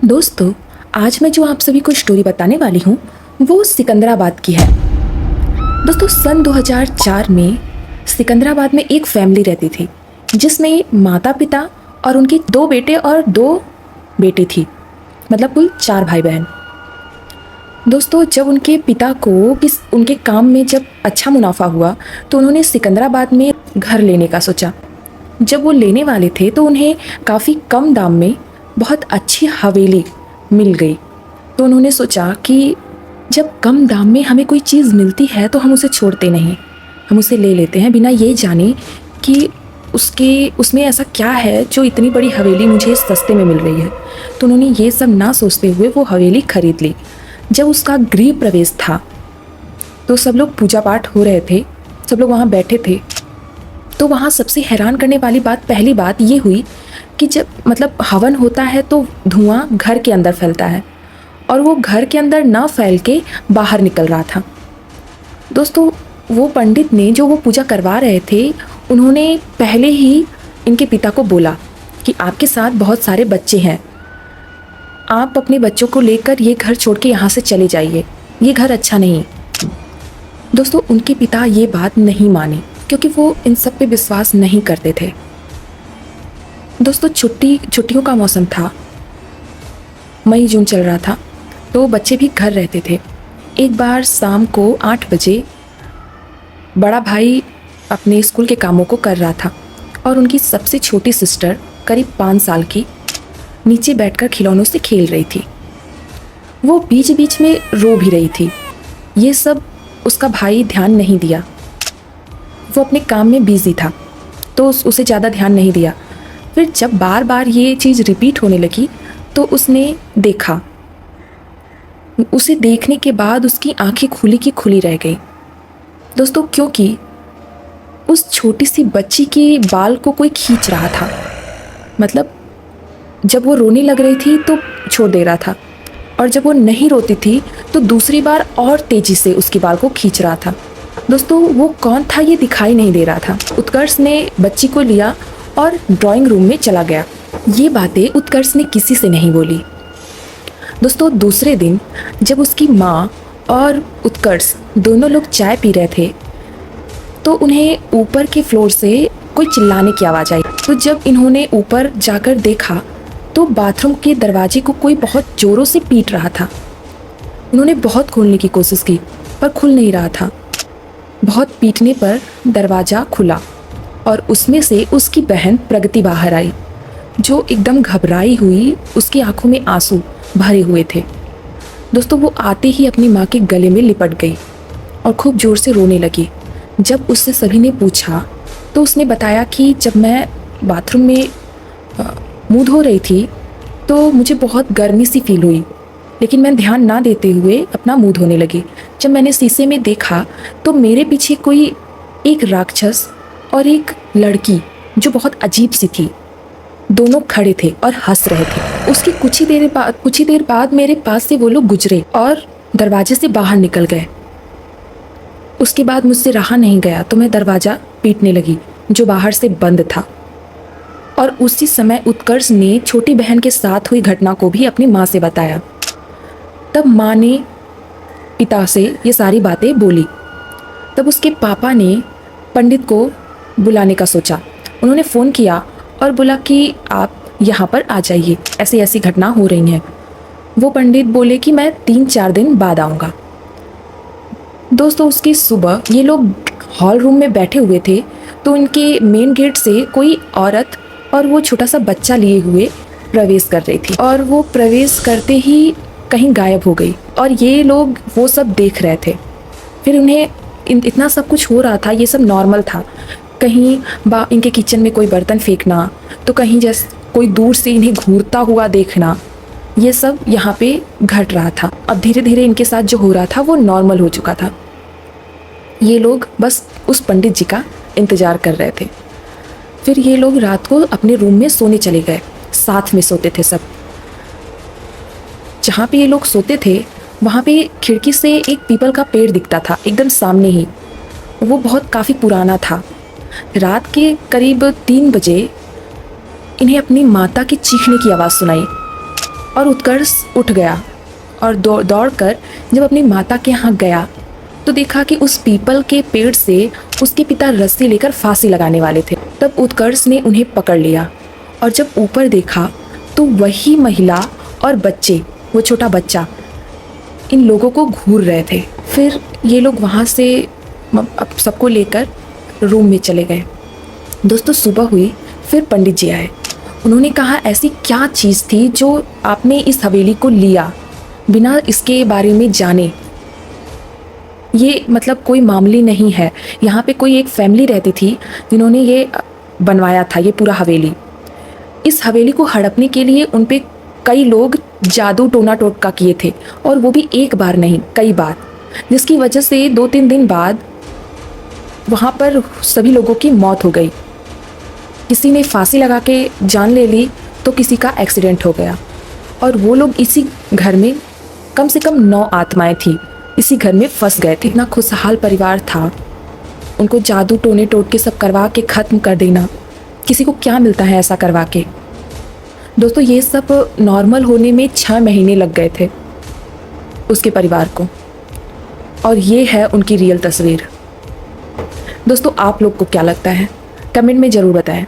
दोस्तों, आज मैं जो आप सभी को स्टोरी बताने वाली हूँ वो सिकंदराबाद की है। दोस्तों, सन 2004 में सिकंदराबाद में एक फैमिली रहती थी जिसमें माता पिता और उनके 2 बेटे और 2 बेटी थी, मतलब कुल 4 भाई बहन। दोस्तों, जब उनके पिता को उनके काम में जब अच्छा मुनाफा हुआ तो उन्होंने सिकंदराबाद में घर लेने का सोचा। जब वो लेने वाले थे तो उन्हें काफ़ी कम दाम में बहुत अच्छी हवेली मिल गई। तो उन्होंने सोचा कि जब कम दाम में हमें कोई चीज़ मिलती है तो हम उसे छोड़ते नहीं, हम उसे ले लेते हैं बिना ये जाने कि उसमें ऐसा क्या है जो इतनी बड़ी हवेली मुझे सस्ते में मिल रही है। तो उन्होंने ये सब ना सोचते हुए वो हवेली खरीद ली। जब उसका गृह प्रवेश था तो सब लोग पूजा पाठ हो रहे थे, सब लोग वहाँ बैठे थे। तो वहाँ सबसे हैरान करने वाली पहली बात ये हुई कि जब हवन होता है तो धुआं घर के अंदर फैलता है और वो घर के अंदर ना फैल के बाहर निकल रहा था। दोस्तों, वो पंडित ने जो वो पूजा करवा रहे थे उन्होंने पहले ही इनके पिता को बोला कि आपके साथ बहुत सारे बच्चे हैं, आप अपने बच्चों को लेकर ये घर छोड़ के यहाँ से चले जाइए, ये घर अच्छा नहीं। दोस्तों, उनके पिता ये बात नहीं माने क्योंकि वो इन सब पे विश्वास नहीं करते थे। दोस्तों, छुट्टियों का मौसम था, मई जून चल रहा था, तो बच्चे भी घर रहते थे। एक बार शाम को 8 बजे बड़ा भाई अपने स्कूल के कामों को कर रहा था और उनकी सबसे छोटी सिस्टर करीब 5 साल की नीचे बैठकर खिलौनों से खेल रही थी। वो बीच बीच में रो भी रही थी। ये सब उसका भाई ध्यान नहीं दिया, वो अपने काम में बिजी था तो उसे ज़्यादा ध्यान नहीं दिया। फिर जब बार बार ये चीज़ रिपीट होने लगी तो उसने देखा। उसे देखने के बाद उसकी आंखें खुली की खुली रह गई। दोस्तों, क्योंकि उस छोटी सी बच्ची के बाल को कोई खींच रहा था। जब वो रोने लग रही थी तो छोड़ दे रहा था और जब वो नहीं रोती थी तो दूसरी बार और तेज़ी से उसके बाल को खींच रहा था। दोस्तों, वो कौन था ये दिखाई नहीं दे रहा था। उत्कर्ष ने बच्ची को लिया और ड्राइंग रूम में चला गया। ये बातें उत्कर्ष ने किसी से नहीं बोली। दोस्तों, दूसरे दिन जब उसकी माँ और उत्कर्ष दोनों लोग चाय पी रहे थे तो उन्हें ऊपर के फ्लोर से कोई चिल्लाने की आवाज़ आई। तो जब इन्होंने ऊपर जाकर देखा तो बाथरूम के दरवाजे को कोई बहुत ज़ोरों से पीट रहा था। उन्होंने बहुत खोलने की कोशिश की पर खुल नहीं रहा था। बहुत पीटने पर दरवाज़ा खुला और उसमें से उसकी बहन प्रगति बाहर आई, जो एकदम घबराई हुई, उसकी आंखों में आंसू भरे हुए थे। दोस्तों, वो आते ही अपनी माँ के गले में लिपट गई और खूब ज़ोर से रोने लगी। जब उससे सभी ने पूछा तो उसने बताया कि जब मैं बाथरूम में मुँह धो रही थी तो मुझे बहुत गर्मी सी फील हुई, लेकिन मैं ध्यान ना देते हुए अपना मुंह धोने लगी। जब मैंने शीशे में देखा तो मेरे पीछे कोई एक राक्षस और एक लड़की जो बहुत अजीब सी थी, दोनों खड़े थे और हंस रहे थे। उसकी कुछ ही देर बाद मेरे पास से वो लोग गुजरे और दरवाजे से बाहर निकल गए। उसके बाद मुझसे रहा नहीं गया तो मैं दरवाज़ा पीटने लगी जो बाहर से बंद था। और उसी समय उत्कर्ष ने छोटी बहन के साथ हुई घटना को भी अपनी माँ से बताया। तब माँ ने पिता से ये सारी बातें बोली। तब उसके पापा ने पंडित को बुलाने का सोचा। उन्होंने फ़ोन किया और बोला कि आप यहाँ पर आ जाइए, ऐसी ऐसी घटना हो रही हैं। वो पंडित बोले कि मैं 3-4 दिन बाद आऊँगा। दोस्तों, उसकी सुबह ये लोग हॉल रूम में बैठे हुए थे तो उनके मेन गेट से कोई औरत और वो छोटा सा बच्चा लिए हुए प्रवेश कर रही थी और वो प्रवेश करते ही कहीं गायब हो गई और ये लोग वो सब देख रहे थे। फिर उन्हें इतना सब कुछ हो रहा था, ये सब नॉर्मल था। कहीं इनके किचन में कोई बर्तन फेंकना, तो कहीं जैसे कोई दूर से इन्हें घूरता हुआ देखना, ये सब यहाँ पे घट रहा था। अब धीरे धीरे इनके साथ जो हो रहा था वो नॉर्मल हो चुका था। ये लोग बस उस पंडित जी का इंतज़ार कर रहे थे। फिर ये लोग रात को अपने रूम में सोने चले गए, साथ में सोते थे सब। जहाँ पे ये लोग सोते थे वहाँ पे खिड़की से एक पीपल का पेड़ दिखता था एकदम सामने ही। वो बहुत काफ़ी पुराना था। रात के करीब 3 बजे इन्हें अपनी माता के चीखने की आवाज़ सुनाई और उत्कर्ष उठ गया और दौड़ कर जब अपनी माता के यहाँ गया तो देखा कि उस पीपल के पेड़ से उसके पिता रस्सी लेकर फांसी लगाने वाले थे। तब उत्कर्ष ने उन्हें पकड़ लिया और जब ऊपर देखा तो वही महिला और बच्चे, वो छोटा बच्चा, इन लोगों को घूर रहे थे। फिर ये लोग वहाँ से अब सबको लेकर रूम में चले गए। दोस्तों सुबह हुई, फिर पंडित जी आए। उन्होंने कहा ऐसी क्या चीज़ थी जो आपने इस हवेली को लिया बिना इसके बारे में जाने। ये मतलब कोई मामूली नहीं है। यहाँ पे कोई एक फैमिली रहती थी जिन्होंने ये बनवाया था, ये पूरा हवेली। इस हवेली को हड़पने के लिए उन पे कई लोग जादू टोना टोटका किए थे, और वो भी एक बार नहीं कई बार, जिसकी वजह से 2-3 दिन बाद वहाँ पर सभी लोगों की मौत हो गई। किसी ने फांसी लगा के जान ले ली तो किसी का एक्सीडेंट हो गया। और वो लोग इसी घर में कम से कम 9 आत्माएं थी, इसी घर में फंस गए थे। इतना खुशहाल परिवार था, उनको जादू टोने टोटके सब करवा के ख़त्म कर देना। किसी को क्या मिलता है ऐसा करवा के। दोस्तों ये सब नॉर्मल होने में 6 महीने लग गए थे उसके परिवार को, और ये है उनकी रियल तस्वीर। दोस्तों आप लोग को क्या लगता है, कमेंट में ज़रूर बताएं।